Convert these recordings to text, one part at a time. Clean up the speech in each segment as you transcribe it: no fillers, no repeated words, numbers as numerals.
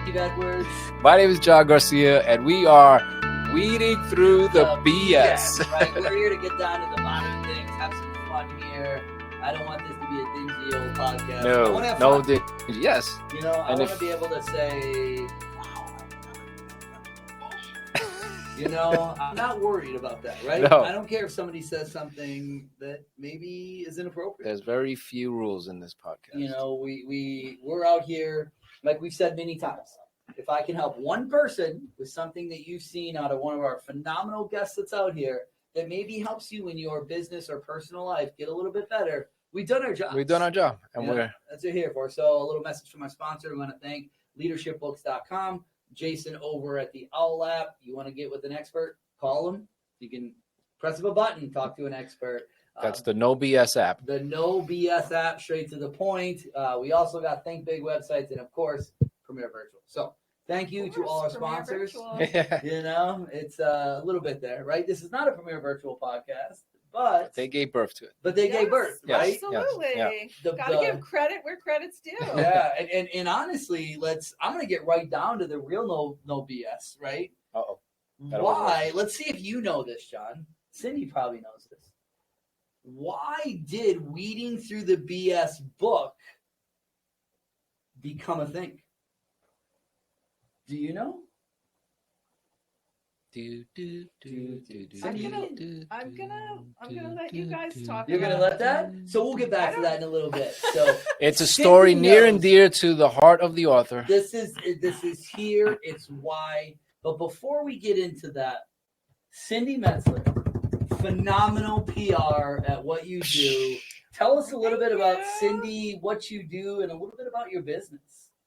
Steve Edwards. My name is John Garcia, and we are weeding through the BS. Right, we're here to get down to the bottom of things, have some fun here. I don't want this to be a dingy old podcast. I want to have fun. Yes. You know, I want to be able to say, you know, I'm not worried about that, right? No. I don't care if somebody says something that maybe is inappropriate. There's very few rules in this podcast. You know, we're out here, like we've said many times. If I can help one person with something that you've seen out of one of our phenomenal guests that's out here that maybe helps you in your business or personal life get a little bit better, we've done our job. We've done our job, and that's what we're here for. So a little message from my sponsor. I want to thank leadershipbooks.com. Jason over at the Owl app. You want to get with an expert, call him. You can press of a button, talk to an expert. That's the No BS app. The No BS app, straight to the point. We also got Think Big websites and, of course, Premier Virtual. So thank you to all our sponsors. You know, it's a little bit there, right? This is not a Premier Virtual podcast, but they gave birth to it. But they gave birth, right? Absolutely. Yes. Yeah. Got to give credit where credit's due. Yeah, and honestly, I'm going to get right down to the real no BS, right? Uh-oh. Why? Let's see if you know this, John. Cindy probably knows this. Why did Weeding Through the BS book become a thing? Do you know? I'm gonna let you guys talk. You're gonna let that? So we'll get back to that in a little bit. So it's a story near and dear to the heart of the author. This is here. It's why. But before we get into that, Cindy Metzler, phenomenal PR at what you do. Tell us a little bit about Cindy, what you do, and a little bit about your business.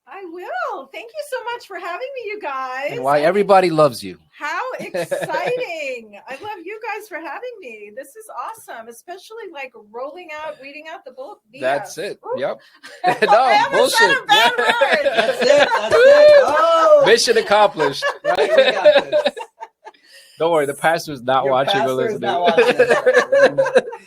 I will. Thank you so much for having me, you guys. And why everybody loves you. How exciting. I love you guys for having me. This is awesome, especially like weeding out the book. BS. That's it. Ooh. Yep. No, bullshit. Said a bad word. That's it. Oh. Mission accomplished. Right, we got this. Don't worry, the pastor's not watching or listening.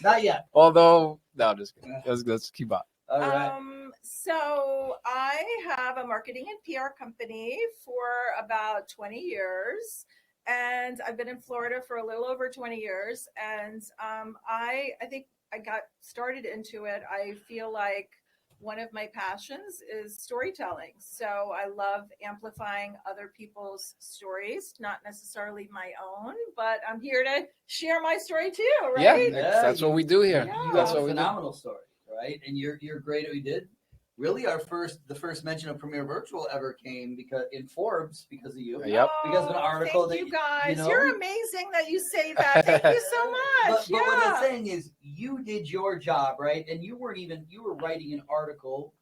Not yet. Although, no, just kidding. Let's keep on. All right. So I have a marketing and PR company for about 20 years, and I've been in Florida for a little over 20 years. And I think I got started into it. I feel like one of my passions is storytelling. So I love amplifying other people's stories, not necessarily my own, but I'm here to share my story too, right? Yeah, that's what we do here. You got a phenomenal story, right? And you're great at what we did. Really, the first mention of Premier Virtual ever came in Forbes because of you. Yep. Because of an article. Thank you guys. You know, you're amazing that you say that. Thank you so much. But what I'm saying is, you did your job, right? And you were writing an article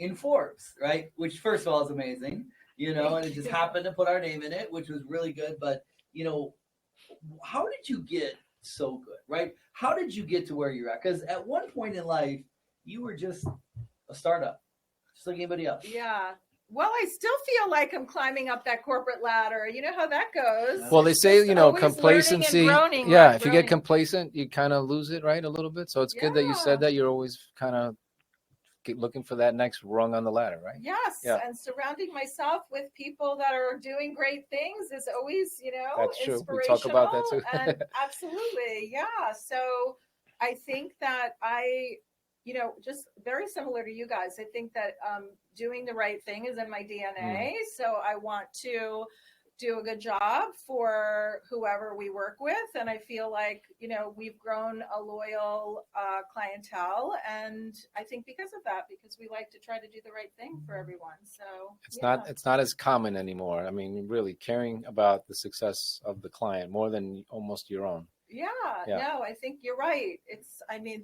in Forbes, right? Which, first of all, is amazing. You know, and it just happened to put our name in it, which was really good. But you know, how did you get so good, right? How did you get to where you're at? Because at one point in life, you were just a startup, just like anybody else. Yeah. Well, I still feel like I'm climbing up that corporate ladder. You know how that goes. Well, they say, complacency. Groaning, if you get complacent, you kind of lose it, right? A little bit. So it's good that you said that. You're always kind of looking for that next rung on the ladder, right? Yes. Yeah. And surrounding myself with people that are doing great things is always, that's true. We inspirational. talk about that too. And absolutely. Yeah. So I think that just very similar to you guys. I think that doing the right thing is in my DNA. So I want to do a good job for whoever we work with. And I feel like, we've grown a loyal clientele. And I think because of that, because we like to try to do the right thing for everyone. So it's not as common anymore. I mean, really caring about the success of the client more than almost your own. Yeah. No, I think you're right.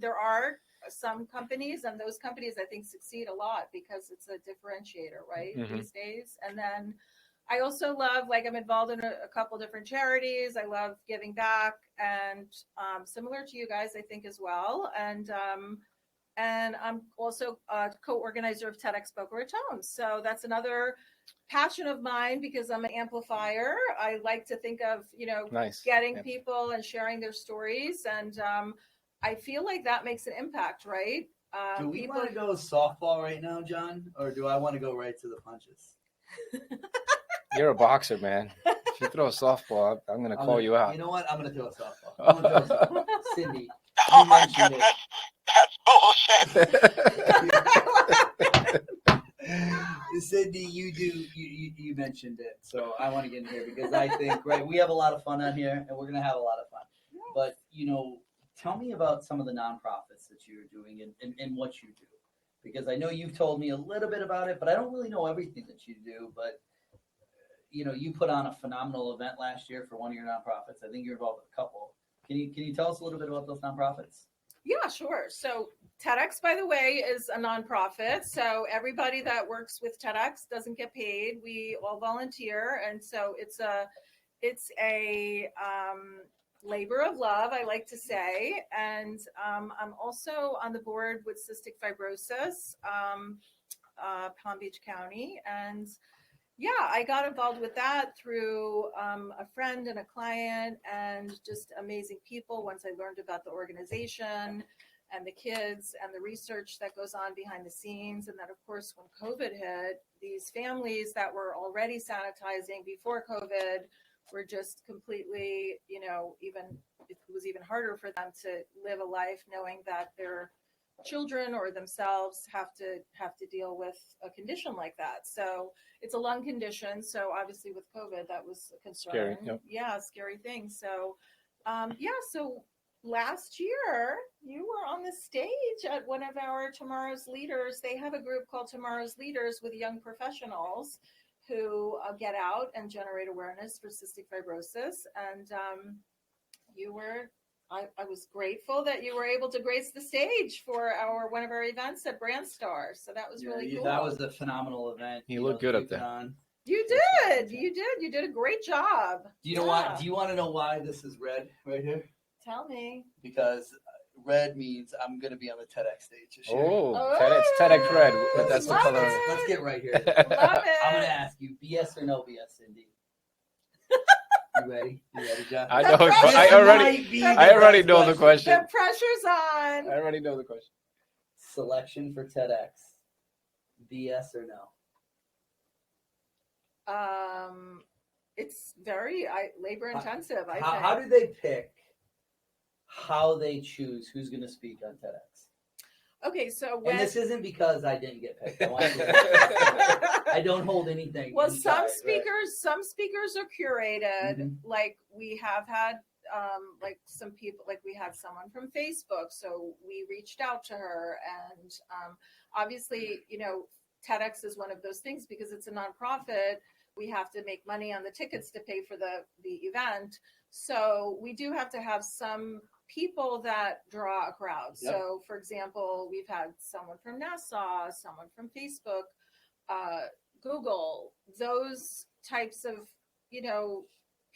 There are some companies, and those companies I think succeed a lot because it's a differentiator, right? These days. And then I also love, I'm involved in a couple different charities. I love giving back, and similar to you guys, I think, as well. And I'm also a co-organizer of TEDx Boca Raton. So that's another passion of mine because I'm an amplifier. I like to think of, getting people and sharing their stories. And I feel like that makes an impact, right? Do we want to go softball right now, John? Or do I want to go right to the punches? You're a boxer, man. If you throw a softball, I'm going to call you out. You know what? I'm going to throw a softball. I'm going to throw a softball. Cindy, Oh you my mentioned goodness, that's bullshit. Cindy, you mentioned it, so I want to get in here because I think we have a lot of fun on here, and we're going to have a lot of fun. But tell me about some of the nonprofits that you're doing and what you do, because I know you've told me a little bit about it, but I don't really know everything that you do. But you put on a phenomenal event last year for one of your nonprofits. I think you're involved with a couple. Can you tell us a little bit about those nonprofits? Yeah, sure. So TEDx, by the way, is a nonprofit. So everybody that works with TEDx doesn't get paid. We all volunteer, and so it's a labor of love, I like to say. And I'm also on the board with Cystic Fibrosis, Palm Beach County, and yeah, I got involved with that through a friend and a client and just amazing people once I learned about the organization and the kids and the research that goes on behind the scenes. And then, of course, when COVID hit, these families that were already sanitizing before COVID were just completely, it was even harder for them to live a life knowing that their children or themselves have to deal with a condition like that. So it's a lung condition. So obviously with COVID, that was a concern. Scary, yep. Yeah, scary thing. So so last year you were on the stage at one of our Tomorrow's Leaders. They have a group called Tomorrow's Leaders with young professionals who get out and generate awareness for cystic fibrosis. And I was grateful that you were able to grace the stage for one of our events at Brandstar. So that was really cool. That was a phenomenal event. You looked good up there. You did a great job. Do you know why? Do you want to know why this is red right here? Tell me. Because red means I'm going to be on the TEDx stage this year. Oh, TEDx red. That's the color. Let's get right here. Love it. I'm going to ask you, BS or no BS, Cindy? You ready? John? I already know the question. The pressure's on. I already know the question. Selection for TEDx, BS or no? It's very labor intensive. I think. How do they pick? How they choose who's going to speak on TEDx? Okay, so and this isn't because I didn't get picked. I don't hold anything. Well, some speakers are curated. Mm-hmm. Like we have had, like some people, like we had someone from Facebook, so we reached out to her, and obviously, TEDx is one of those things because it's a nonprofit. We have to make money on the tickets to pay for the event, so we do have to have some people that draw a crowd. Yep. So, for example, we've had someone from NASA, someone from Facebook, Google, those types of,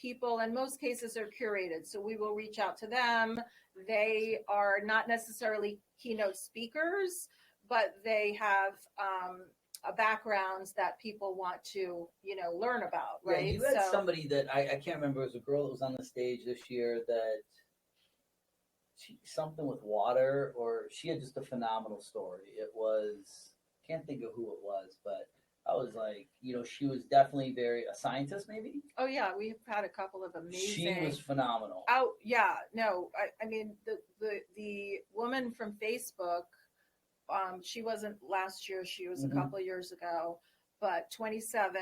people in most cases are curated. So we will reach out to them. They are not necessarily keynote speakers, but they have backgrounds that people want to, learn about, right? Yeah, you had somebody that I can't remember. It was a girl that was on the stage this year that something with water, or she had just a phenomenal story. It was, can't think of who it was, but I was like, she was definitely a scientist maybe. Oh yeah, we've had a couple of amazing. She was phenomenal. Oh yeah, no, I mean the woman from Facebook, she wasn't last year. She was a couple of years ago, but 27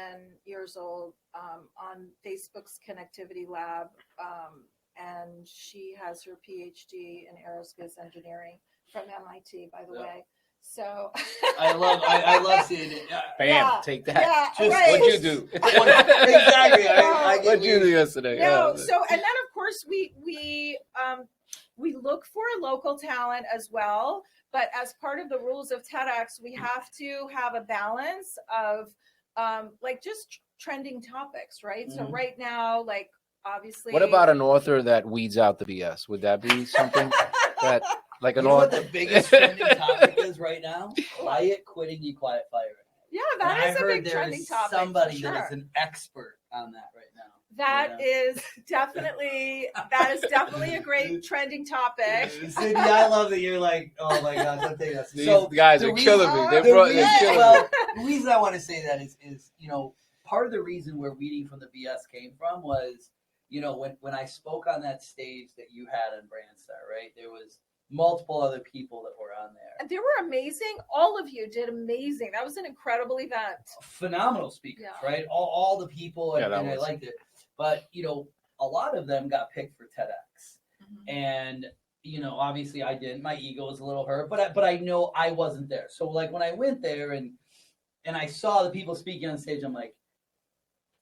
years old, on Facebook's Connectivity Lab. And she has her PhD in aerospace engineering from MIT, by the way. So I love seeing it. Bam, yeah, take that. Yeah, What'd you do? Exactly. What'd you do yesterday? No, so and then of course we look for local talent as well. But as part of the rules of TEDx, we have to have a balance of like just trending topics, right? Mm-hmm. So right now, like obviously. What about an author that weeds out the BS? Would that be something that, like, an author? What the biggest trending topic is right now? Quiet quitting, you quiet firing. Yeah, that is a big trending topic. Somebody that is an expert on that right now. That is definitely a great trending topic. Cindy, I love that you're like, oh my God, don't take that. These guys are killing me. They're killing me. Well, the reason I want to say that is part of the reason where Weeding from the BS came from was, when I spoke on that stage that you had on Brandstar, right? There was multiple other people that were on there. And they were amazing. All of you did amazing. That was an incredible event. Phenomenal speakers, right? All the people, and I liked it. But, a lot of them got picked for TEDx. Mm-hmm. And, obviously I didn't. My ego was a little hurt, but I know I wasn't there. So, like, when I went there and I saw the people speaking on stage, I'm like,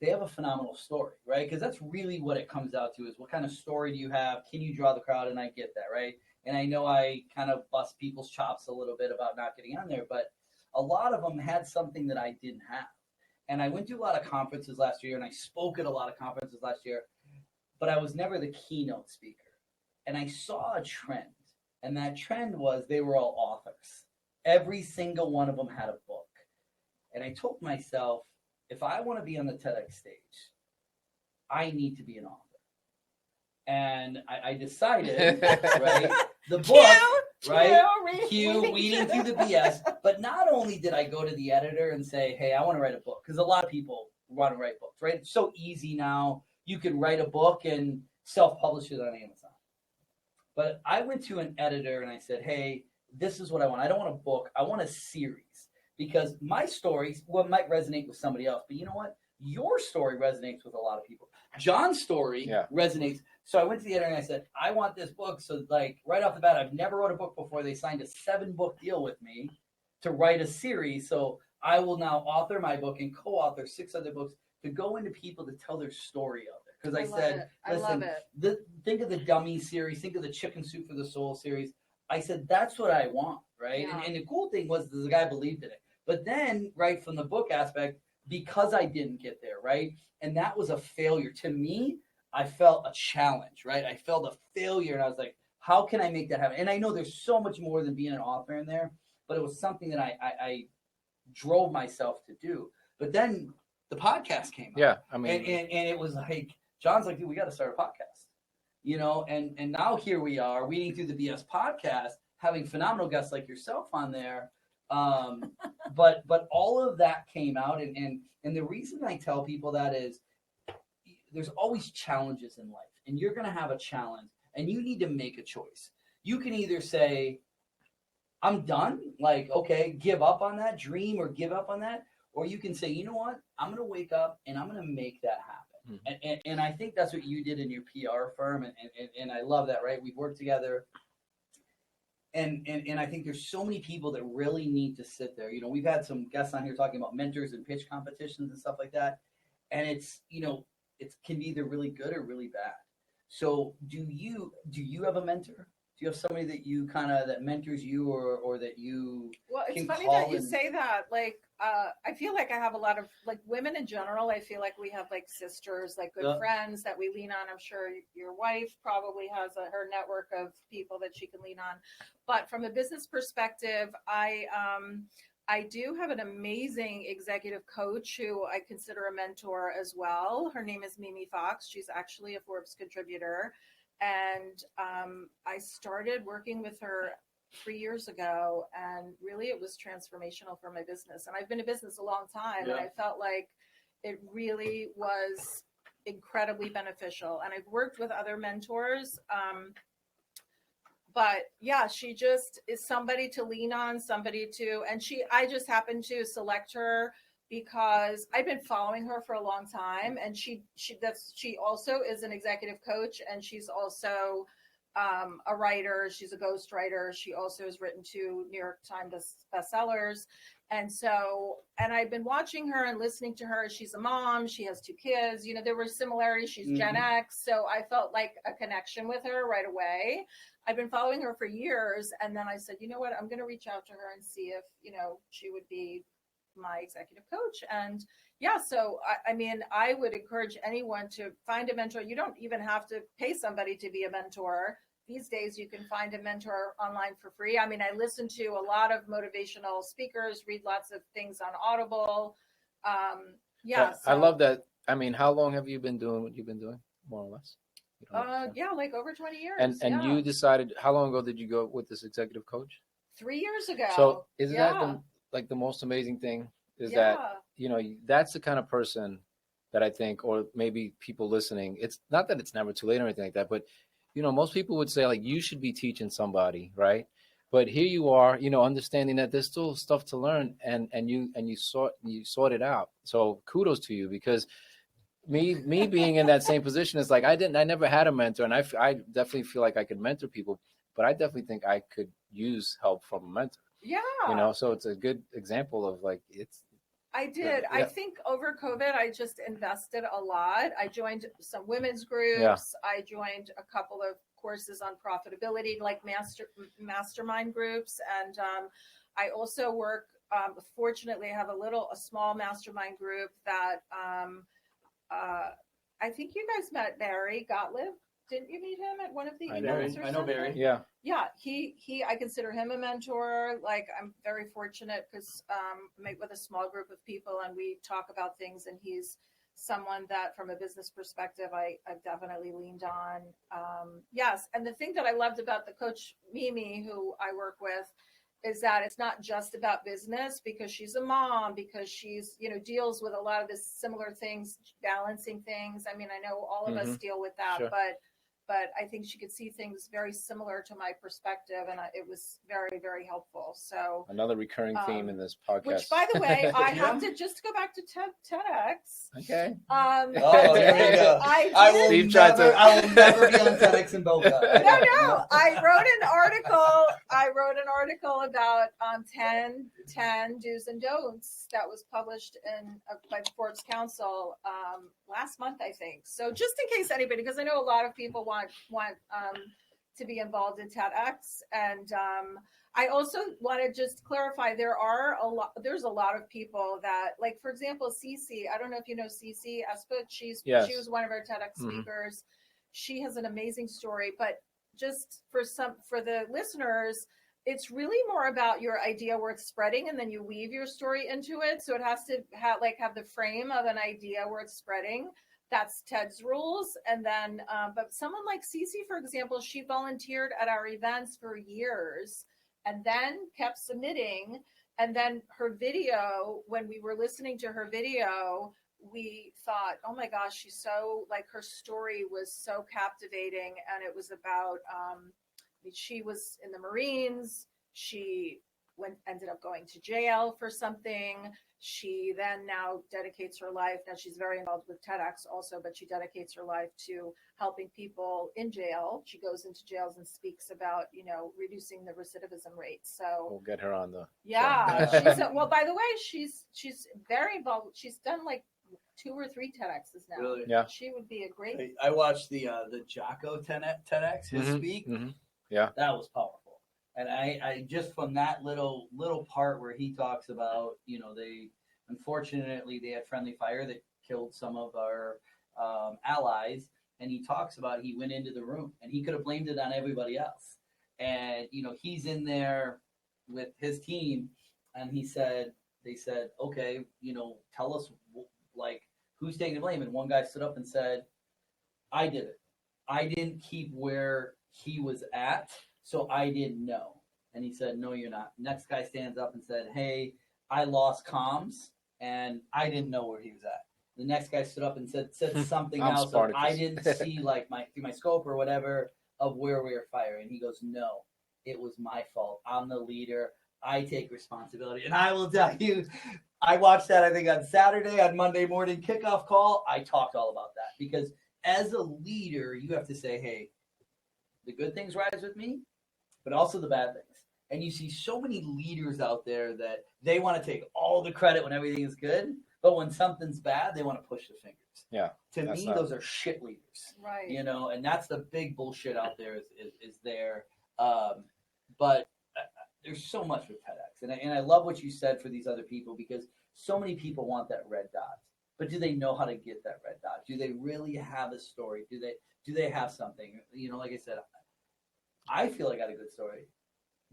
they have a phenomenal story, right? Because that's really what it comes out to, is what kind of story do you have? Can you draw the crowd? And I get that, right? And I know I kind of bust people's chops a little bit about not getting on there, but a lot of them had something that I didn't have. And I went to a lot of conferences last year, and I spoke at a lot of conferences last year, but I was never the keynote speaker. And I saw a trend, and that trend was they were all authors. Every single one of them had a book. And I told myself, if I want to be on the TEDx stage, I need to be an author. And I decided, right, the book, right, Weeding Through the BS. But not only did I go to the editor and say, hey, I want to write a book, because a lot of people want to write books, right? It's so easy now. You can write a book and self-publish it on Amazon. But I went to an editor and I said, hey, this is what I want. I don't want a book. I want a series, because my stories, might resonate with somebody else. But you know what? Your story resonates with a lot of people. John's story resonates. So I went to the editor and I said, I want this book. So, like, right off the bat, I've never wrote a book before. They signed a 7-book deal with me to write a series. So I will now author my book and co-author 6 other books to go into people to tell their story of it. Because I said, listen, think of the Dummy series, think of the Chicken Soup for the Soul series. I said, that's what I want, right? Yeah. And the cool thing was the guy believed in it. But then, right, from the book aspect, because I didn't get there, right? And that was a failure. To me, I felt a challenge, right? I felt a failure, and I was like, how can I make that happen? And I know there's so much more than being an author in there, but it was something that I drove myself to do. But then the podcast came out. Yeah, I mean. And it was like, John's like, dude, we got to start a podcast, and now here we are, Weeding Through the BS podcast, having phenomenal guests like yourself on there. But all of that came out, and the reason I tell people that is there's always challenges in life, and you're going to have a challenge, and you need to make a choice. You can either say, I'm done, like, okay, give up on that dream or give up on that, or you can say, you know what, I'm going to wake up and I'm going to make that happen. Mm-hmm. And I think that's what you did in your PR firm, and I love that, right? We've worked together. And I think there's so many people that really need to sit there. We've had some guests on here talking about mentors and pitch competitions and stuff like that. And it's, it can be either really good or really bad. So do you have a mentor? Do you have somebody that you that mentors you or that you Well, it's funny that you say that. Like, I feel like I have a lot of, like, women in general. I feel like we have, like, sisters, like, good friends that we lean on. I'm sure your wife probably has her network of people that she can lean on. But from a business perspective, I do have an amazing executive coach who I consider a mentor as well. Her name is Mimi Fox. She's actually a Forbes contributor. And I started working with her 3 years ago, and really it was transformational for my business. And I've been in business a long time, and I felt like it really was incredibly beneficial. And I've worked with other mentors, but yeah, she just is somebody to lean on, I just happened to select her because I've been following her for a long time, and she also is an executive coach, and she's also a writer. She's a ghostwriter. She also has written 2 New York Times bestsellers. And I've been watching her and listening to her. She's a mom. She has 2 kids. There were similarities. She's Gen X. So I felt like a connection with her right away. I've been following her for years. And then I said, you know what, I'm going to reach out to her and see if, she would be my executive coach. And yeah, so I would encourage anyone to find a mentor. You don't even have to pay somebody to be a mentor. These days, you can find a mentor online for free. I listen to a lot of motivational speakers, read lots of things on Audible. I love that. How long have you been doing what you've been doing, more or less? Like over 20 years. And you decided, how long ago did you go with this executive coach? 3 years ago. So isn't that the most amazing thing? is that, that's the kind of person that I think, or maybe people listening, it's not that it's never too late or anything like that, but, most people would say, like, you should be teaching somebody, right? But here you are, understanding that there's still stuff to learn, and you sort it out. So kudos to you, because me being in that same position is like, I never had a mentor, and I definitely feel like I could mentor people, but I definitely think I could use help from a mentor. Yeah. So it's a good example of, like, I did. Yeah. I think over COVID, I just invested a lot. I joined some women's groups. Yeah. I joined a couple of courses on profitability, like mastermind groups. And I also work, fortunately, I have a small mastermind group that I think you guys met Barry Gottlieb. Didn't you meet him at one of the events? I know Barry. Yeah. Yeah, I consider him a mentor. Like, I'm very fortunate because I meet with a small group of people and we talk about things, and he's someone that from a business perspective, I've definitely leaned on. Yes. And the thing that I loved about the coach Mimi, who I work with, is that it's not just about business, because she's a mom, because she's, deals with a lot of this similar things, balancing things. I mean, I know all of us deal with that, Sure. but I think she could see things very similar to my perspective, and it was very, very helpful. So another recurring theme in this podcast. Which, by the way, I have to just go back to TEDx. Okay. There you go. I will never be on TEDx in Boca. No. I wrote an article about 10 do's and don'ts that was published by the Forbes Council last month, I think. So just in case anybody, because I know a lot of people want to be involved in TEDx, and I also want to just clarify there's a lot of people that, like, for example, Cece. I don't know if you know Cece Esput. She was one of our TEDx speakers. She has an amazing story, but just for the listeners, it's really more about your idea where it's spreading, and then you weave your story into it. So it has to have the frame of an idea where it's spreading. That's TED's rules. And then, but someone like Cece, for example, she volunteered at our events for years and then kept submitting. And then her video, when we were listening to her video, we thought, oh my gosh, she's so, like, her story was so captivating. And it was about, she was in the Marines. She ended up going to jail for something. She then now dedicates her life. Now she's very involved with TEDx also, but she dedicates her life to helping people in jail. She goes into jails and speaks about, reducing the recidivism rate. So we'll get her on the. Yeah. Well, by the way, she's very involved. She's done like 2 or 3 TEDx's now. Really? Yeah. She would be a great. I watched the Jocko TEDx, his speak. Mm-hmm. Yeah. That was powerful. And I just from that little part where he talks about, unfortunately they had friendly fire that killed some of our allies, and he talks about he went into the room and he could have blamed it on everybody else, and he's in there with his team, and they said, okay, tell us like who's taking the blame, and one guy stood up and said, I did it. I didn't keep where he was at. So I didn't know. And he said, no, you're not. Next guy stands up and said, hey, I lost comms and I didn't know where he was at. The next guy stood up and said something else. So I didn't see like through my scope or whatever of where we were firing. He goes, no, it was my fault. I'm the leader. I take responsibility. And I will tell you, I watched that, I think, on Saturday, on Monday morning kickoff call. I talked all about that because as a leader, you have to say, hey, the good things rise with me, but also the bad things. And you see so many leaders out there that they want to take all the credit when everything is good, but when something's bad, they want to push the fingers. Yeah. To me, those are shit leaders. Right. And that's the big bullshit out there is there. But there's so much with TEDx. And I love what you said for these other people, because so many people want that red dot. But do they know how to get that red dot? Do they really have a story? Do they have something? Like I said, I feel I got a good story,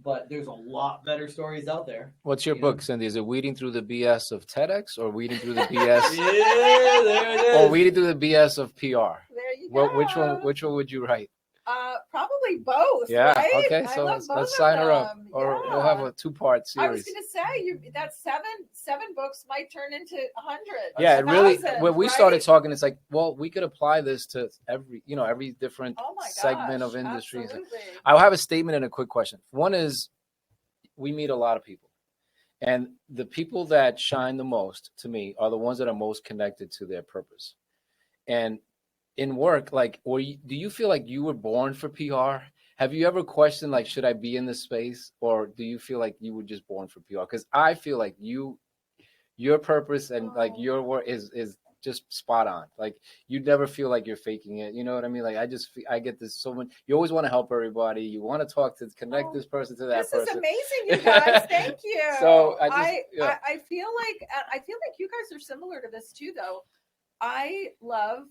but there's a lot better stories out there. What's your book, Cindy? Is it Weeding Through the BS of TEDx, or Weeding Through the BS? Yeah, there it is. Or Weeding Through the BS of PR? There you go. Which one would you write? Probably both. Yeah. Right? Okay. I So love let's both of sign her up, them. or we'll Yeah. have a 2-part I was series. going to say that seven books might turn into 100. Yeah, it really. 1,000, When we right? started talking, it's like, well, we could apply this to every different Oh my segment gosh, of industries. absolutely. I'll have a statement and a quick question. One is, we meet a lot of people, and the people that shine the most to me are the ones that are most connected to their purpose. And in work, like, do you feel like you were born for PR? Have you ever questioned, like, should I be in this space, or do you feel like you were just born for PR? Because I feel like your purpose and like your work is just spot on. Like, you never feel like you're faking it. You know what I mean? Like, I get this so much. You always want to help everybody. You want to connect this person to that person. This is amazing, you guys. Thank you. So I feel like you guys are similar to this too, though. I love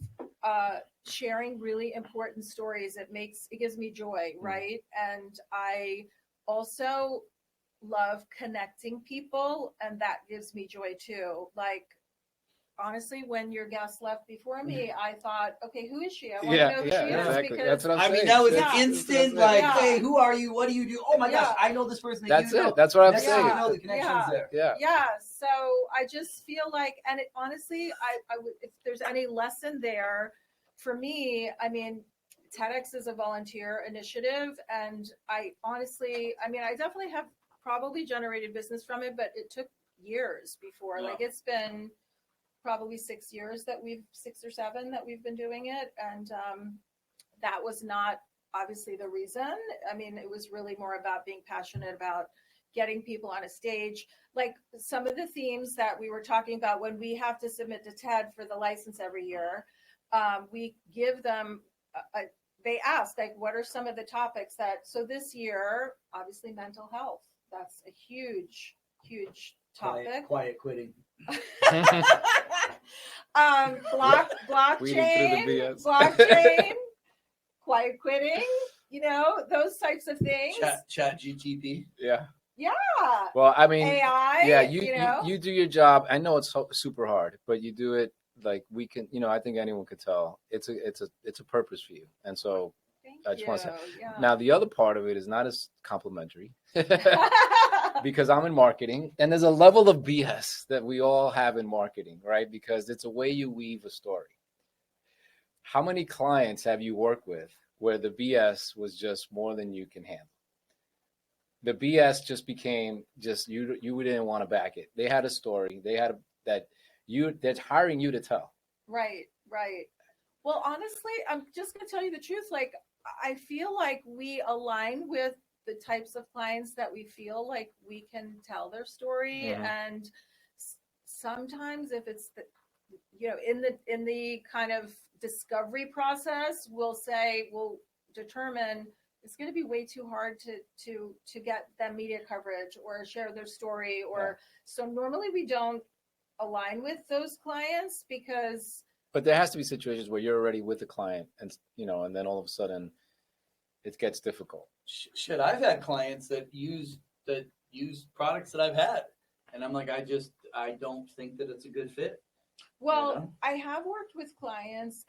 sharing really important stories. It gives me joy, right? And I also love connecting people, and that gives me joy too. Like, honestly, when your guest left before me, I thought, okay, who is she? I want to know who she is, exactly. because That's what I'm saying. I mean, that was Yeah. an instant, like, hey, who are you? What do you do? Oh my gosh, I know this person. That's you know. it. That's what I'm Next saying. thing you know, the connection's there. Yeah. So I just feel like, and it honestly, I would, if there's any lesson there for me, I mean, TEDx is a volunteer initiative, and I definitely have probably generated business from it, but it took years before. Yeah. Like, it's been probably 6 years 6 or 7 that we've been doing it, and that was not obviously the reason. I mean, it was really more about being passionate about getting people on a stage. Like, some of the themes that we were talking about when we have to submit to TED for the license every year, we give them they ask, like, what are some of the topics so this year, obviously mental health, that's a huge topic. Quiet quitting. Blockchain, quiet quitting, those types of things. Chat GTP. Yeah. Yeah. Well, I mean, AI. Yeah, you do your job. I know it's super hard, but you do it like we can. I think anyone could tell it's a purpose for you, and so I just want to say. Yeah. Now, the other part of it is not as complimentary because I'm in marketing, and there's a level of BS that we all have in marketing, right? Because it's a way you weave a story. How many clients have you worked with where the BS was just more than you can handle? The BS just became just you didn't want to back it. They had a story. They had they're hiring you to tell. Right. Well, honestly, I'm just going to tell you the truth. Like, I feel like we align with the types of clients that we feel like we can tell their story. Mm-hmm. And sometimes if it's in the kind of discovery process, we'll determine it's going to be way too hard to get them media coverage or share their story, so normally we don't align with those clients because. But there has to be situations where you're already with the client, and and then all of a sudden it gets difficult. Shit, I've had clients that use products that I've had, and I'm like, I don't think that it's a good fit. Well, I have worked with clients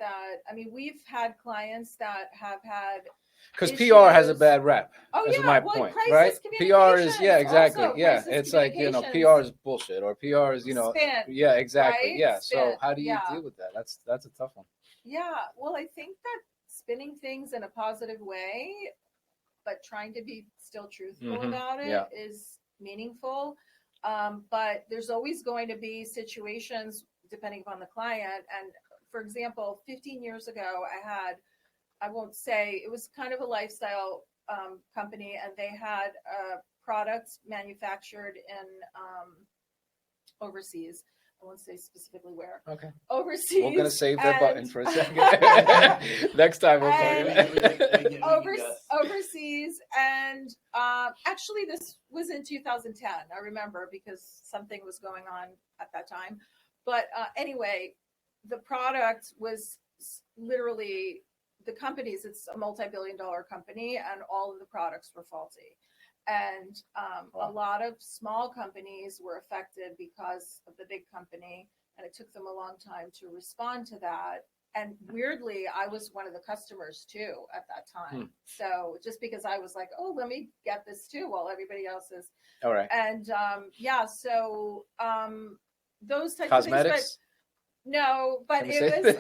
we've had clients that have had. Because PR has a bad rep. Oh, is yeah. my well, point, right? PR is exactly. Also, yeah, it's like PR is bullshit, or PR is spin, yeah, exactly. right? Yeah. Spin. So how do you deal with that? That's a tough one. Yeah. Well, I think that spinning things in a positive way, but trying to be still truthful about it is meaningful. But there's always going to be situations depending upon the client. And for example, 15 years ago, I won't say, it was kind of a lifestyle company, and they had products manufactured in overseas. I won't say specifically where. Okay. Overseas. We're gonna save that button for a second. Next time we'll call you. Overseas, and actually, this was in 2010. I remember because something was going on at that time. But anyway, the product was literally. The companies, it's a multi-billion-dollar company, and all of the products were faulty. And a lot of small companies were affected because of the big company, and it took them a long time to respond to that. and weirdly, I was one of the customers too at that time. So just because I was like, oh, let me get this too while everybody else is. All right. And so those types Cosmetics? of things. No, but it was.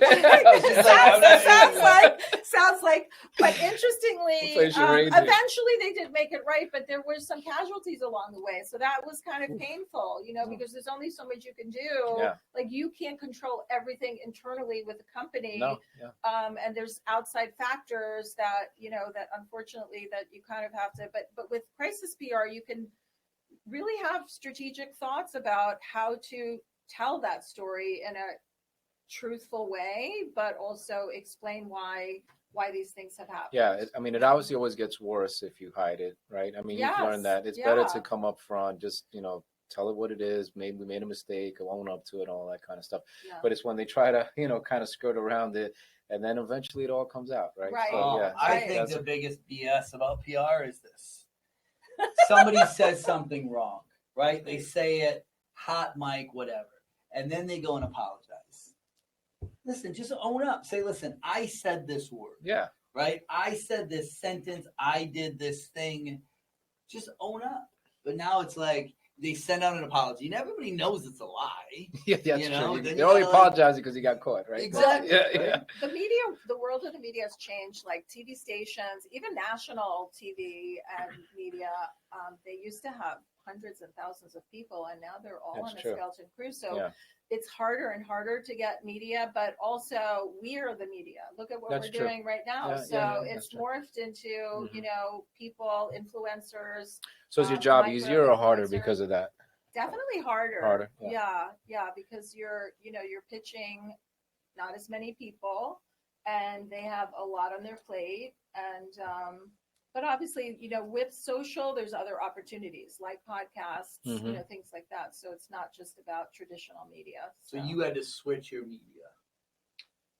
Sounds like. But interestingly, eventually they did make it right, but there were some casualties along the way, so that was kind of painful, because there's only so much you can do. Yeah. Like you can't control everything internally with the company, No. Yeah. and there's outside factors that that unfortunately that you kind of have to. But with crisis PR, you can really have strategic thoughts about how to tell that story in a truthful way, but also explain why these things have happened. Yeah, it obviously always gets worse if you hide it, right? I mean, you've learned that it's better to come up front, just tell it what it is. Maybe we made a mistake, own up to it, all that kind of stuff. Yeah. But it's when they try to kind of skirt around it, and then eventually it all comes out, right? Right. So, I think the biggest BS about PR is this: somebody says something wrong, right? They say it hot mic, whatever, and then they go and apologize. Listen, just own up. Say, listen, I said this word. Yeah. Right? I said this sentence. I did this thing. Just own up. But now it's like they send out an apology, and everybody knows it's a lie. Yeah, that's true. They're only apologizing because he got caught, right? Exactly. Yeah. The world of the media has changed. Like TV stations, even national TV and media, they used to have hundreds and thousands of people, and now they're all on a skeleton crew. So it's harder and harder to get media, but also we are the media. Look at what we're doing right now. It's morphed into, people, influencers. So is your job easier or harder because of that? Definitely harder. Harder. Yeah, because you're pitching not as many people, and they have a lot on their plate, and but obviously, with social, there's other opportunities like podcasts, things like that. So it's not just about traditional media. So you had to switch your media.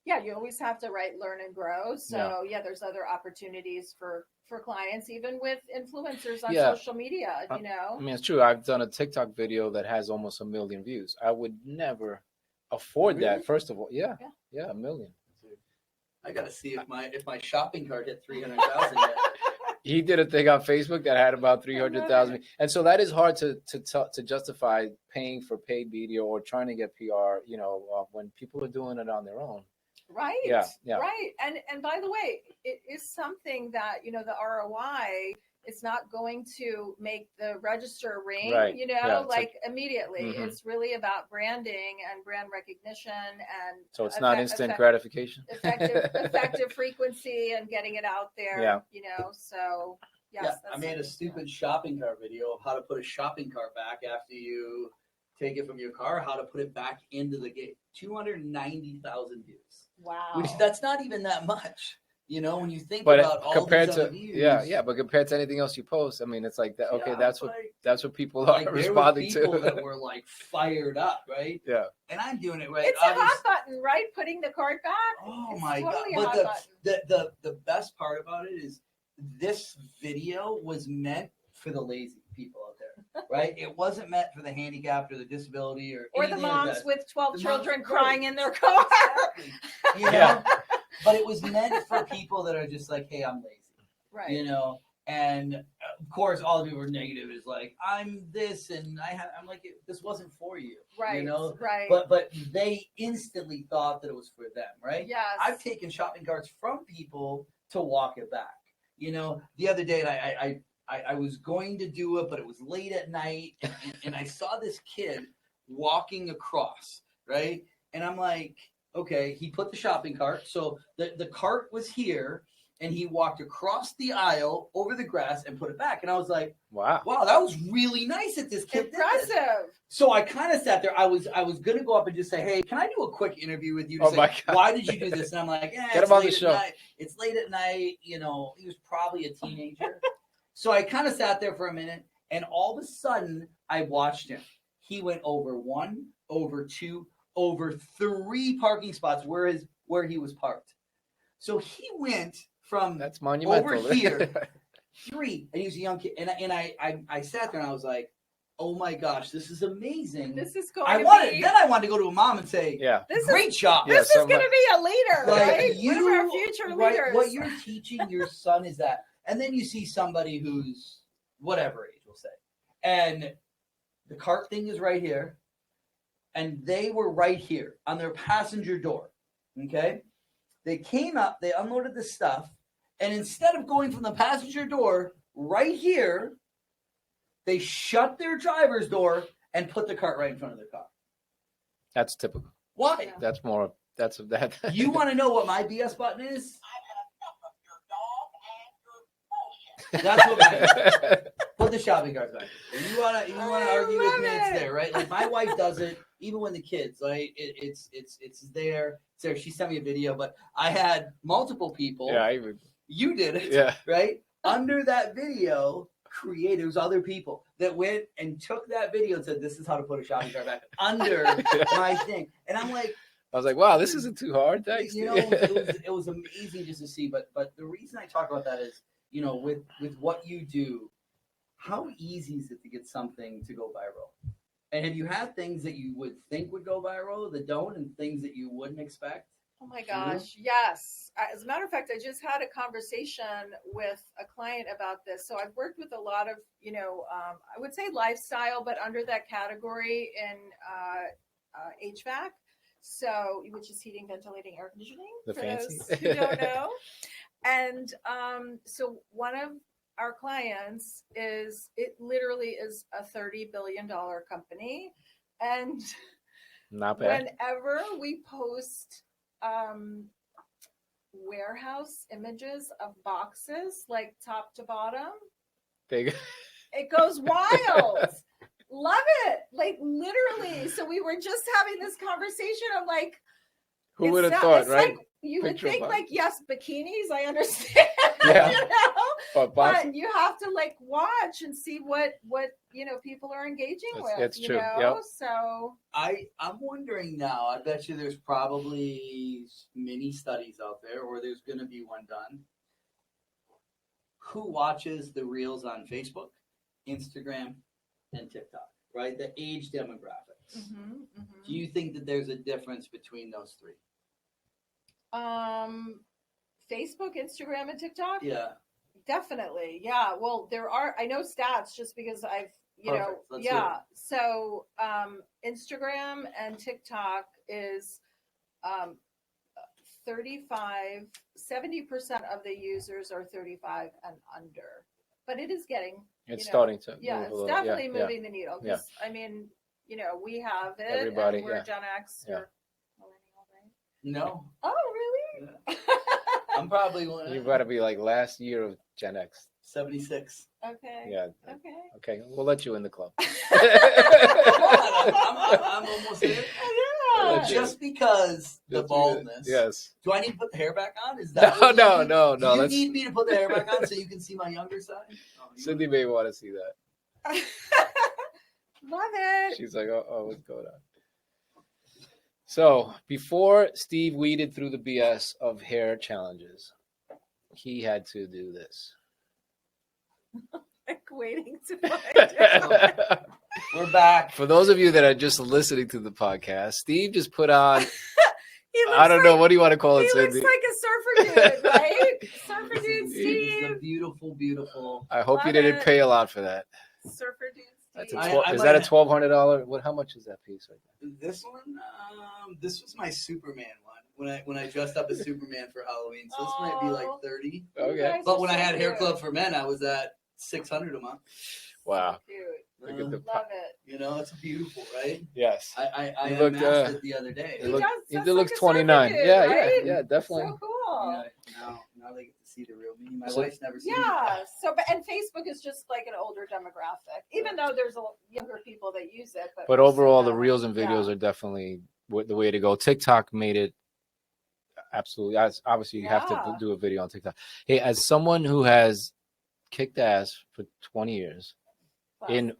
Yeah, you always have to learn and grow. So there's other opportunities for clients, even with influencers on social media, I mean, it's true. I've done a TikTok video that has almost 1 million views. I would never afford that, first of all. Yeah, 1 million. I got to see if my shopping cart hit 300,000 yet. He did a thing on Facebook that had about 300,000, and so that is hard to justify paying for paid media or trying to get PR. When people are doing it on their own. Right. Yeah. Right. And by the way, it is something that the ROI is not going to make the register ring. Right. Immediately. Mm-hmm. It's really about branding and brand recognition, and so it's not instant gratification. Effective frequency and getting it out there. Yeah. So yes. I made a stupid shopping cart video of how to put a shopping cart back after you take it from your car, how to put it back into the gate. 290,000 views. Wow. Which that's not even that much. When you think about all compared these to other views. Yeah, but compared to anything else you post, I mean, it's like that. Okay, that's what people are responding to. People to. that were fired up, right? Yeah. And I'm doing it right. It's a hot button, right? Putting the cart back. Oh my God! But the best part about it is this video was meant for the lazy people out there, right? It wasn't meant for the handicapped or the disability or the moms with 12 children crying in their car. Exactly. But it was meant for people that are just like, hey, I'm lazy. Right. And of course, all the people are negative is like, I'm this and I'm like, this wasn't for you. Right. Right. But they instantly thought that it was for them, right? Yes. I've taken shopping carts from people to walk it back. The other day I was going to do it, but it was late at night, and I saw this kid walking across, right? And I'm like, okay, he put the shopping cart. So the cart was here, and he walked across the aisle over the grass and put it back. And I was like, wow, that was really nice that this kid impressive. Did this. So I kind of sat there. I was going to go up and just say, hey, can I do a quick interview with you? To say, why did you do this? And I'm like, get him on the show. It's late at night. He was probably a teenager. So I kind of sat there for a minute, and all of a sudden I watched him. He went over 1, over 2, over 3 parking spots where he was parked. So he went from that's monumental. Over here, 3, and he was a young kid. And I sat there and I was like, oh my gosh, this is amazing. This is going I to wanted, be. then I wanted to go to a mom and say, Yeah. great job. Yeah, This is going to be a leader, Like, right? One of our future right, leaders. what you're teaching your son is that. And then you see somebody who's whatever age, we'll say. And the cart thing is right here. And they were right here on their passenger door. Okay? They came up, they unloaded the stuff, and instead of going from the passenger door right here, they shut their driver's door and put the cart right in front of their car. That's typical. Why? That's more. That's that. You want to know what my BS button is? That's what mine is. Put the shopping carts back. If you wanna argue with me, it's there, right? Like my wife does it, even when the kids, right? It's there. It's there. She sent me a video, but I had multiple people. Yeah, You did it. Yeah. Right? Under that video, creators, other people that went and took that video and said, this is how to put a shopping cart back under my thing. And I'm like, I was like, wow, this isn't too hard. Thanks. You know, it was amazing just to see. But the reason I talk about that is, you know, with what you do, how easy is it to get something to go viral? And have you had things that you would think would go viral that don't, and things that you wouldn't expect? Oh my gosh, yes. As a matter of fact, I just had a conversation with a client about this. So I've worked with a lot of, you know, I would say lifestyle, but under that category in HVAC. So, which is heating, ventilating, air conditioning, The for fancy. those who don't know. And so one of our clients it literally is a $30 billion company. And Not bad. whenever we post warehouse images of boxes, like top to bottom, Big. it goes wild. Love it. Like literally. So we were just having this conversation. I'm like, Who would have thought, right? Like, you Picture would think, box. like, yes, bikinis, I understand. Yeah. You know? But You have to like watch and see what you know people are engaging with. It's you true. know? Yep. So I'm wondering now, I bet you there's probably many studies out there, or there's going to be one done. Who watches the reels on Facebook, Instagram, and TikTok, right? The age demographics. Do you think that there's a difference between those three? Facebook, Instagram, and TikTok? Yeah. Definitely. Yeah. Well, there are, I know stats just because I've, you Perfect. know, Let's hear yeah. So, Instagram and TikTok is, 70% of the users are 35 and under, but it is getting, it's you know, starting to yeah, move a it's little. definitely Yeah, moving the needle. Yeah. I mean, you know, we have it. Everybody, and we're yeah. Gen X. Yeah. You're millennial, right? No. Oh, really? Yeah. I'm probably one. You've got to be like last year of Gen X. 76. Okay. Yeah. Okay. Okay, we'll let you in the club. I'm almost there. Yeah. Just because the baldness. Yes. Do I need to put the hair back on? Is that No, what no, you need? no, Do no. you Let's. need me to put the hair back on so you can see my younger side? Oh, Cindy may want to see that. Love it. She's like, oh, what's going on? So before Steve weeded through the BS of hair challenges, he had to do this. Like waiting to find it. We're back. For those of you that are just listening to the podcast, Steve just put on, He looks I don't know, like- what do you want to call it, He looks Cindy? like a surfer dude, right? Surfer dude It's the Steve. beautiful, beautiful. I hope you Love didn't it. pay a lot for that. Surfer dude That's Steve. I is might that a have- $1,200? What? How much is that piece right there? This one, this was my Superman one when I dressed up as Superman for Halloween. So this might be like Oh. 30. You Okay. guys But are when I so had Hair cute. Club for Men, I was at 600 a month. Wow. Cute. Look at the Love it. You know, it's beautiful, right? Yes. I You unmasked looked, it the other day. He looked, does he dress did look like a 29. surfer dude, Yeah, right? yeah, definitely. So cool. Yeah, now they get to see the real me. My So- wife's never seen Yeah. So, and Facebook is just like an older demographic, even though there's younger people that use it. But overall, the yeah. reels and videos are definitely the way to go. TikTok made it absolutely. Obviously, you have to Yeah. do a video on TikTok. Hey, as someone who has kicked ass for 20 years in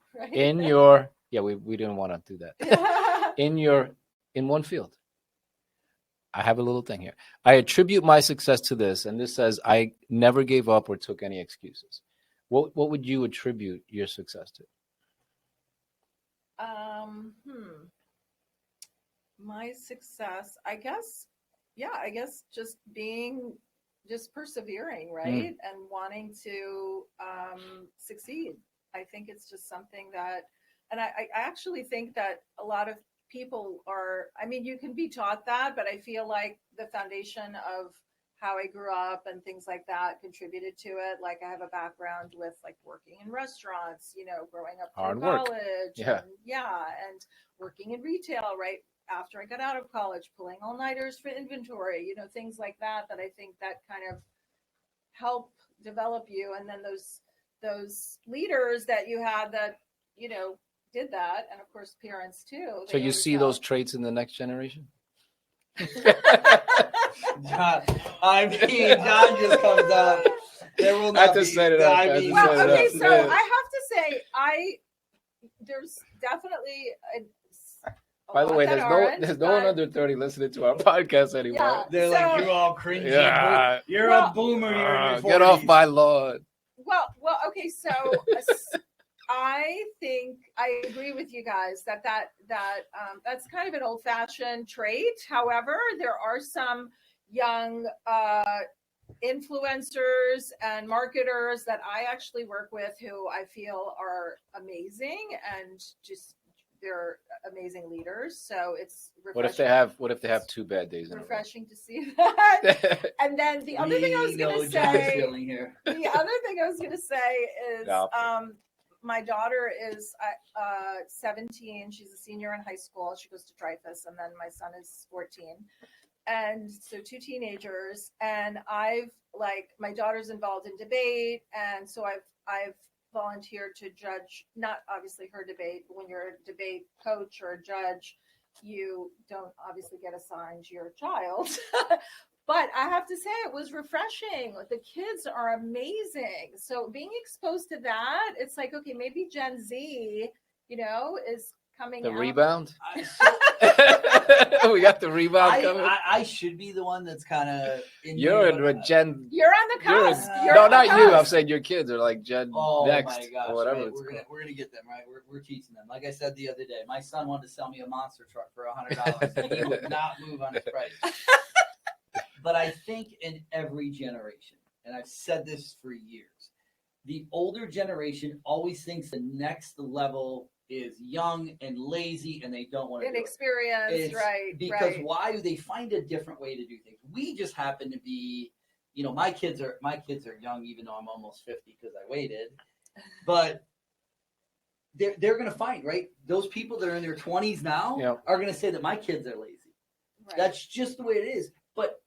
your we didn't want to do that in one field. I have a little thing here. I attribute my success to this, and this says I never gave up or took any excuses. What would you attribute your success to? My success, I guess, just persevering, right? And wanting to succeed. I think it's just something that, and I actually think that a lot of people are, I mean, you can be taught that, but I feel like the foundation of how I grew up and things like that contributed to it. Like I have a background with like working in restaurants, growing up through college. Yeah. And working in retail, right? After I got out of college, pulling all-nighters for inventory, things like that I think that kind of help develop you. And then those leaders that you had that, did that. And of course, parents too. So you see those traits in the next generation? John, John just comes up. There will not be. Set it up. I have to say, there's definitely by the way, there's no one under 30 listening to our podcast anymore. Yeah, they're like, you're all cringy. Yeah. You're a boomer. You're in your 40s. Get off my lawn. Well, okay. So I think I agree with you guys that's kind of an old-fashioned trait. However, there are some young influencers and marketers that I actually work with who I feel are amazing and just they're amazing leaders. So it's refreshing. What if they have 2 bad days? Refreshing to see that. And then the other thing I was going to say is my daughter is 17. She's a senior in high school. She goes to Dreyfus, and then my son is 14. And so 2 teenagers, and my daughter's involved in debate, and so I've volunteered to judge, not obviously her debate, but when you're a debate coach or a judge, you don't obviously get assigned your child. But I have to say it was refreshing. The kids are amazing. So being exposed to that, it's like, okay, maybe Gen Z, is coming the out. Rebound. We got the rebound coming. I should be the one that's kind of. You're in Gen. You're on the cusp. No, not you. I'm saying your kids are like Gen Next my gosh, or whatever. Right? We're gonna get them right. We're teaching them. Like I said the other day, my son wanted to sell me a monster truck for $100. And he would not move on his price. But I think in every generation, and I've said this for years, the older generation always thinks the next level is young and lazy and they don't want to inexperienced, right? Because why do they find a different way to do things? We just happen to be, my kids are young, even though I'm almost 50 because I waited. But they're going to find, right? Those people that are in their 20s now are going to say that my kids are lazy. Right. That's just the way it is. But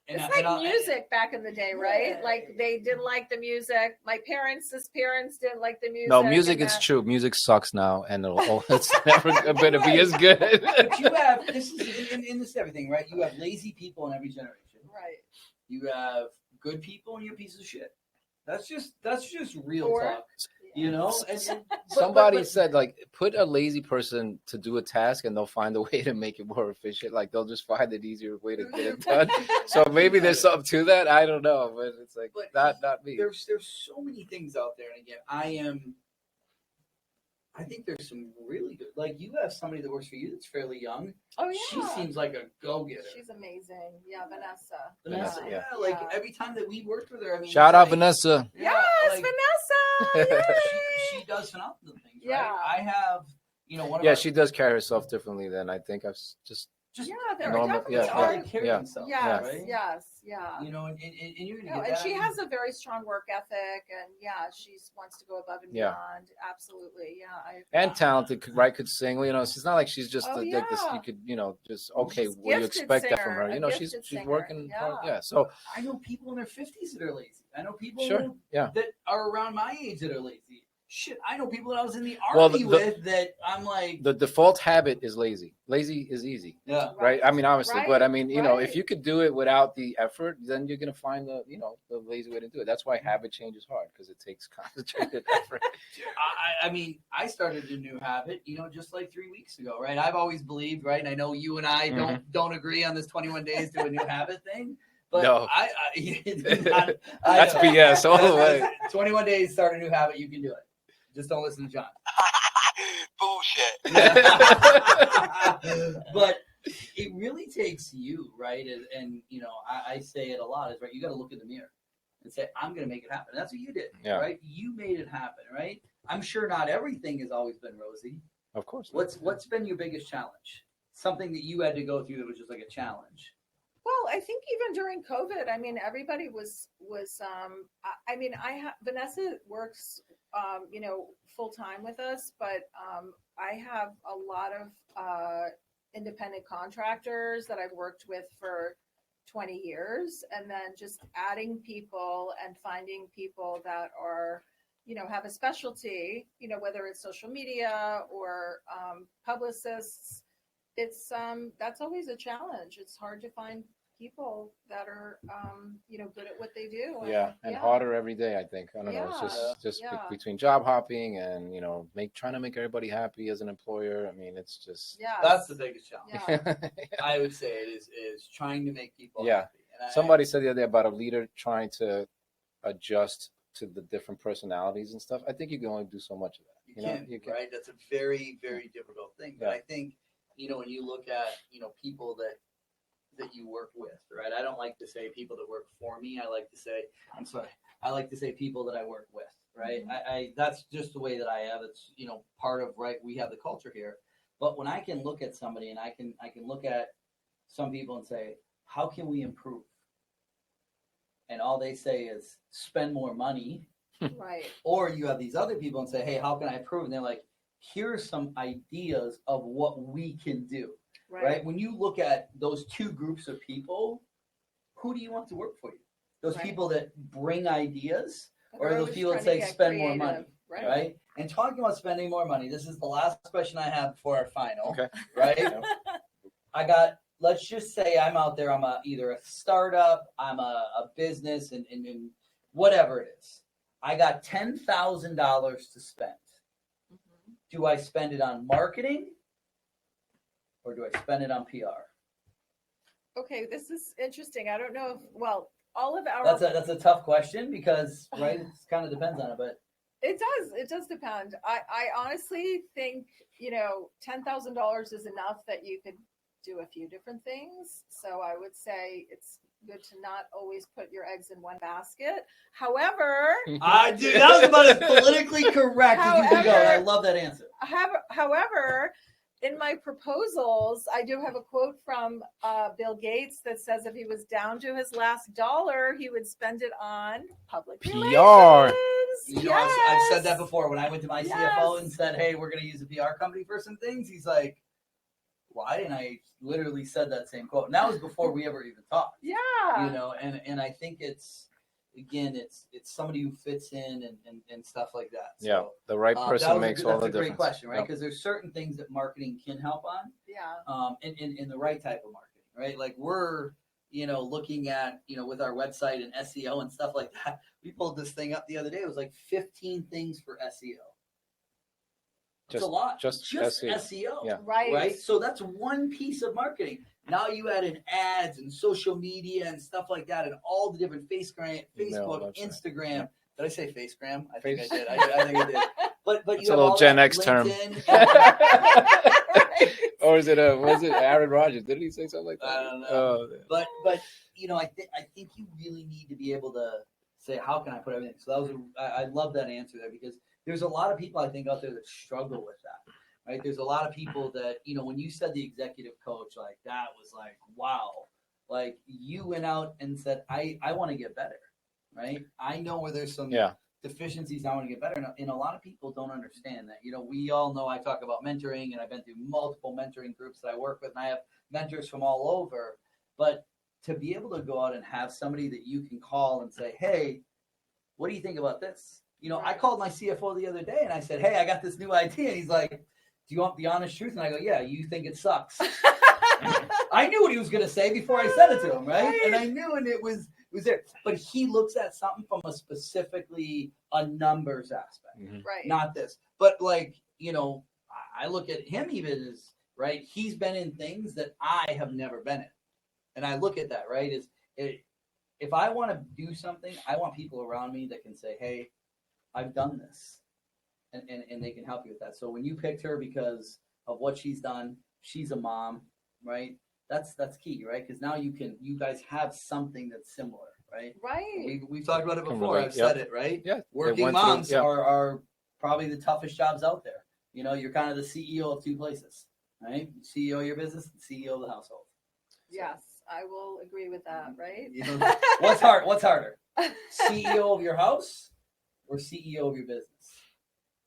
it's like music back in the day, right? Yeah. Like they didn't like the music. My parents' parents didn't like the music. No, music is true. Music sucks now, and it's never going to be as good. But you have this is in this everything, right? You have lazy people in every generation, right? You have good people, and you have pieces of shit. That's just real talk. And somebody said, like, put a lazy person to do a task and they'll find a way to make it more efficient. Like they'll just find an easier way to get it done. So maybe there's something to that. I don't know, but it's like not me. There's so many things out there, and again, I think there's some really good. Like you have somebody that works for you that's fairly young. Oh yeah, she seems like a go-getter. She's amazing. Yeah, Vanessa. Yeah. Like every time that we worked with her, I mean, shout out Vanessa. Yes, Vanessa. She does phenomenal things. Right? Yeah, I have she does carry herself differently than I think. I've just normal. Carry themselves. Yes, right? yes. And you're gonna get and that. she has a very strong work ethic, and she wants to go above and beyond. Absolutely, and talented, right? Could sing. It's not like she's just like this. You could, just okay. What you expect that from her? She's working hard. Yeah. So I know people in their 50s that are lazy. I know people that are around my age that are lazy. Shit, I know people that I was in the army with that I'm like. The default habit is lazy. Lazy is easy. Yeah. Right. I mean, obviously, but I mean, if you could do it without the effort, then you're gonna find the lazy way to do it. That's why habit change is hard because it takes concentrated effort. I mean, I started a new habit, just like 3 weeks ago, right? I've always believed, right? And I know you and I don't agree on this 21 days to a new habit thing. But no, that's BS all the way. 21 days, start a new habit. You can do it. Just don't listen to John. bullshit. But it really takes you, right? And I say it a lot is right. You got to look in the mirror and say, I'm going to make it happen. And that's what you did, right? You made it happen, right? I'm sure not everything has always been rosy. Of course. What's been your biggest challenge? Something that you had to go through that was just like a challenge. Well, I think even during COVID, I mean, everybody was. Vanessa works, full time with us, but I have a lot of independent contractors that I've worked with for 20 years, and then just adding people and finding people that are, have a specialty, whether it's social media or publicists. It's that's always a challenge. It's hard to find people that are good at what they do. And harder every day, I think. I don't know. It's just between job hopping and trying to make everybody happy as an employer. I mean, it's just that's the biggest challenge. I would say it is trying to make people happy. And somebody said the other day about a leader trying to adjust to the different personalities and stuff. I think you can only do so much of that. You can. Right? That's a very, very difficult thing. But I think when you look at people that you work with, right? I don't like to say people that work for me. I like to say people that I work with, right? Mm-hmm. I that's just the way that I have. It's part of, right, we have the culture here. But when I can look at somebody and I can look at some people and say, how can we improve? And all they say is spend more money. Right. Or you have these other people and say, hey, how can I improve? And they're like, here's some ideas of what we can do. Right. When you look at those two groups of people, who do you want to work for you? Those people that bring ideas, or those people that say spend more money, right? And talking about spending more money, this is the last question I have before our final, right? Let's just say I'm out there, I'm either a startup, I'm a business, and whatever it is. I got $10,000 to spend. Mm-hmm. Do I spend it on marketing? Or do I spend it on PR? Okay, this is interesting. I don't know if, all of our... That's a tough question because, right, it kind of depends on it, but... It does depend. I honestly think, $10,000 is enough that you could do a few different things. So I would say it's good to not always put your eggs in one basket. However... that was about as politically correct as you can go. I love that answer. However... in my proposals, I do have a quote from Bill Gates that says if he was down to his last dollar, he would spend it on public PR. relations. I've said that before. When I went to my CFO and said, hey, we're going to use a PR company for some things, he's like, why? And I literally said that same quote. And that was before we ever even talked. Yeah. And I think it's somebody who fits in and stuff like that. So, the right person makes all the difference. That's a great question, right? Because there's certain things that marketing can help on. Yeah. And the right type of marketing, right? Like we're, looking at, with our website and SEO and stuff like that. We pulled this thing up the other day. It was like 15 things for SEO. That's a lot. Just SEO. Yeah. Right. So that's one piece of marketing. Now you add in ads and social media and stuff like that, and all the different Facebook, Instagram. Did I say Facegram? I think I did. I think I did. But it's a little Gen X term. Or was it Aaron Rodgers? Didn't he say something like that? I don't know. But I think you really need to be able to say, how can I put everything? So I love that answer there, because there's a lot of people I think out there that struggle with that. Right? There's a lot of people that, when you said the executive coach, like that was like, wow. Like you went out and said, I want to get better. Right? I know where there's some deficiencies. I want to get better. And a lot of people don't understand that. We all know I talk about mentoring, and I've been through multiple mentoring groups that I work with, and I have mentors from all over. But to be able to go out and have somebody that you can call and say, hey, what do you think about this? I called my CFO the other day and I said, hey, I got this new idea. And he's like, do you want the honest truth? And I go, yeah, you think it sucks. I knew what he was going to say before I said it to him, right? And I knew, and it was there. But he looks at something from a numbers aspect, right? Not this. But I look at him even as, right, he's been in things that I have never been in. And I look at that, right, if I want to do something, I want people around me that can say, hey, I've done this. and they can help you with that. So when you picked her because of what she's done, she's a mom, right? That's key, right? Because now you guys have something that's similar, right? Right. We've talked about it Can before. relate, I've said it, right? Yeah. Working moms are probably the toughest jobs out there. You know, you're kind of the CEO of two places, right? CEO of your business, and CEO of the household. So, Yes, I will agree with that, right? you know, what's harder? CEO of your house or CEO of your business?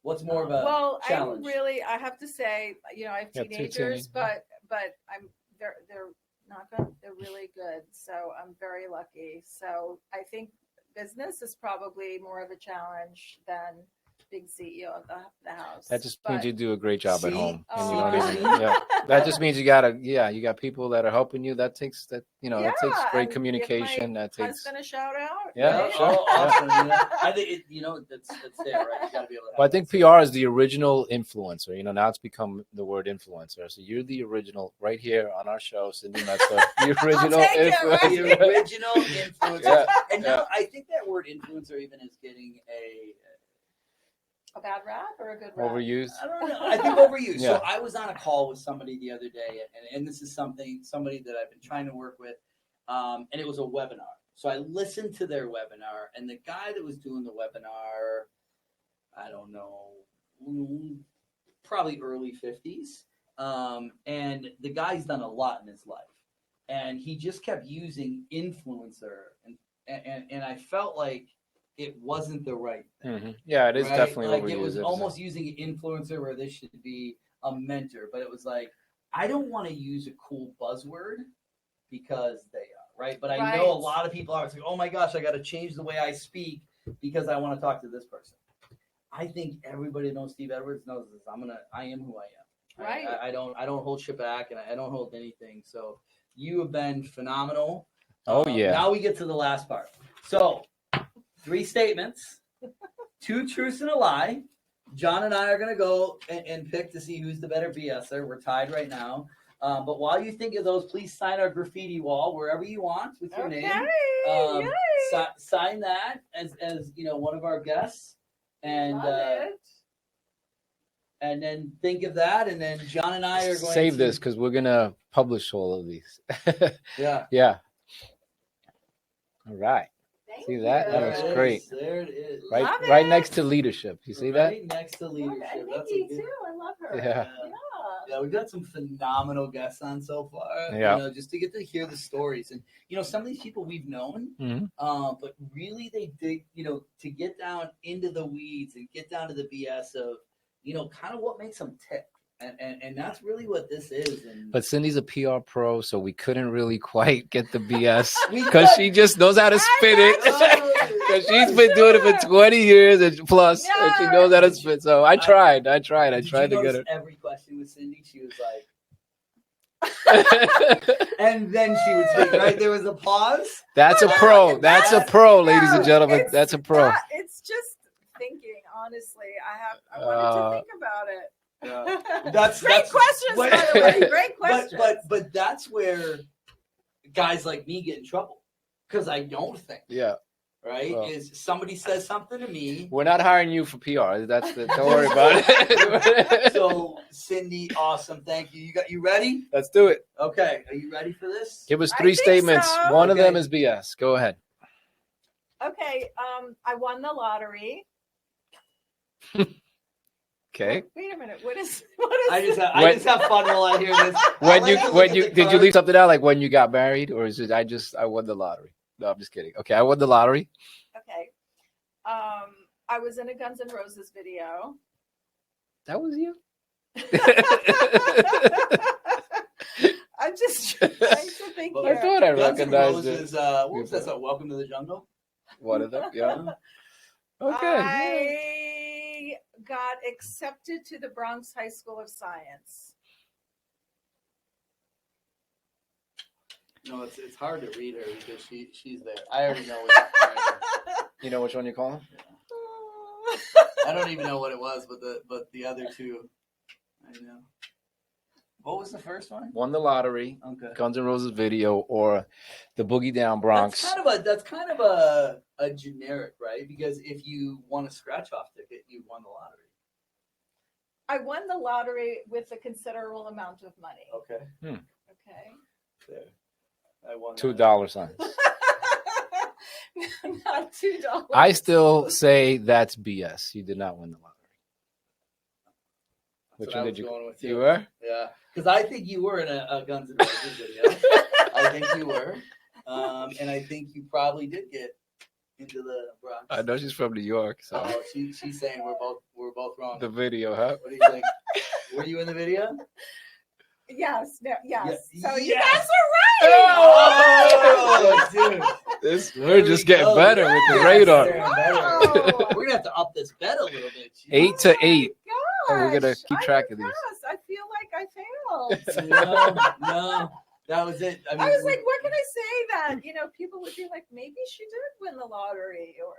What's more of a challenge? I have to say, you know, I have teenagers, but they're they're really good. So I'm very lucky. So I think business is probably more of a challenge than being CEO of the house. That just means you do a great job at home. And you Oh. don't even, that just means you got people that are helping you. That takes that takes great communication. That takes husband a shout out. Yeah, right? sure. Awesome. I think that's there, right? You got to be able to. Well, I think PR is the original influencer. You know, now it's become the word influencer. So you're the original right here on our show, Cindy Metzler. The original influencer. The original influencer. Yeah, and now I think that word influencer even is getting a bad rap or a good rap? Overused. I don't know. I think overused. Yeah. So I was on a call with somebody the other day, and this is somebody that I've been trying to work with, and it was a webinar. So I listened to their webinar, and the guy that was doing the webinar, I don't know, probably early 50s, and the guy's done a lot in his life, and he just kept using influencer, and I felt like it wasn't the right thing. Mm-hmm. Yeah, it is definitely like overused. it was almost using influencer where this should be a mentor, but it was like, I don't want to use a cool buzzword because they are, right? But I know a lot of people are. It's like, oh my gosh, I got to change the way I speak because I want to talk to this person. I think everybody that knows Steve Edwards knows this. I am who I am. Right. I don't hold shit back, and I don't hold anything. So you have been phenomenal. Oh yeah. Now we get to the last part. So 3 statements, 2 truths and a lie. John and I are going to go and pick to see who's the better BSer. We're tied right now. But while you think of those, please sign our graffiti wall wherever you want with your name. Sign that as one of our guests, and and then think of that, and then John and I are going save to this because we're gonna publish all of these. Yeah. Yeah. All right. Thank See that? you. That looks great. There it is. Right next to leadership. You see that? Right next to leadership. And That's Nikki a good. too. I love her. Yeah. Yeah, we've got some phenomenal guests on so far. Yeah. Just to get to hear the stories, and some of these people we've known, Mm-hmm. but really they dig, to get down into the weeds and get down to the BS of, kind of what makes them tick, and that's really what this is. But Cindy's a PR pro, so we couldn't really quite get the BS because she just knows how to spin it. Because she's been doing it for 20 years and plus, and she knows how to spin. So I tried to get her. Every question with Cindy, she was like, and then she would speak. Right, there was a pause. That's a pro. That's a pro, ladies and gentlemen. That's a pro. It's just thinking. Honestly, I wanted to think about it. Yeah. That's questions, by the way. Great questions. But that's where guys like me get in trouble because I don't think. Yeah. Right? Well, is somebody says something to me. We're not hiring you for PR. Don't worry about it. So Cindy, awesome. Thank you. You ready? Let's do it. Okay. Are you ready for this? Give us 3 statements. So. One of them is BS. Go ahead. Okay. I won the lottery. Okay. Wait a minute. What is? I just have fun while I hear this. Did you leave something out like when you got married, or is it I won the lottery? No, I'm just kidding. Okay, I won the lottery. Okay. I was in a Guns N' Roses video. That was you. I'm just trying to think. Well, here. I thought I Guns N' recognized Roses, it. what was that song? Welcome to the Jungle. One of them. Yeah. Okay. I got accepted to the Bronx High School of Science. No, it's hard to read her because she's there. I already know what you're trying. You know which one you're calling? I don't even know what it was, but the other 2, I know. What was the first one? Won the lottery. Okay. Guns N' Roses video or the Boogie Down Bronx. That's kind of a generic, right? Because if you won a scratch off ticket, you won the lottery. I won the lottery with a considerable amount of money. Okay. Okay. There. I won $2 signs. Not $2. I still say that's BS. You did not win the lottery. Which one did you? Going with You were? Yeah, because I think you were in a Guns N' Roses video. I think you were, and I think you probably did get into the Bronx. I know she's from New York, so. Oh, she's saying we're both wrong. The video, huh? What do you think? Were you in the video? Yes. No, yes. Yeah, So you yes. guys are right. Oh, dude. We're just getting better with the Yes. radar. Wow. We're gonna have to up this bet a little bit. 8 to 8. Oh And we're gonna gosh, keep I'm track of these. impressed. I feel like I failed. No, that was it. I mean, I was like, what can I say that, people would be like, maybe she did win the lottery, or,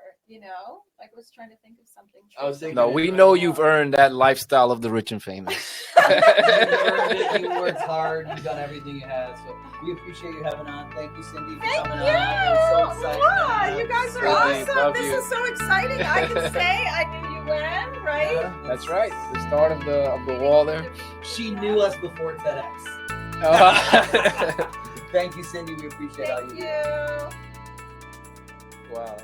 like I was trying to think of something. I was thinking- No, we know you've earned that lifestyle of the rich and famous. you earned it. You worked hard. You've done everything you have. So we appreciate you having on. Thank you, Cindy, for Thank coming you. on. It was so exciting. Mwah. You guys are Great. awesome. Love This you. is so exciting. I can say I knew you when, right? Yeah. That's right. The start of the wall there. She knew us before TEDx. Thank you, Cindy. We appreciate all Thank you do. you. Wow.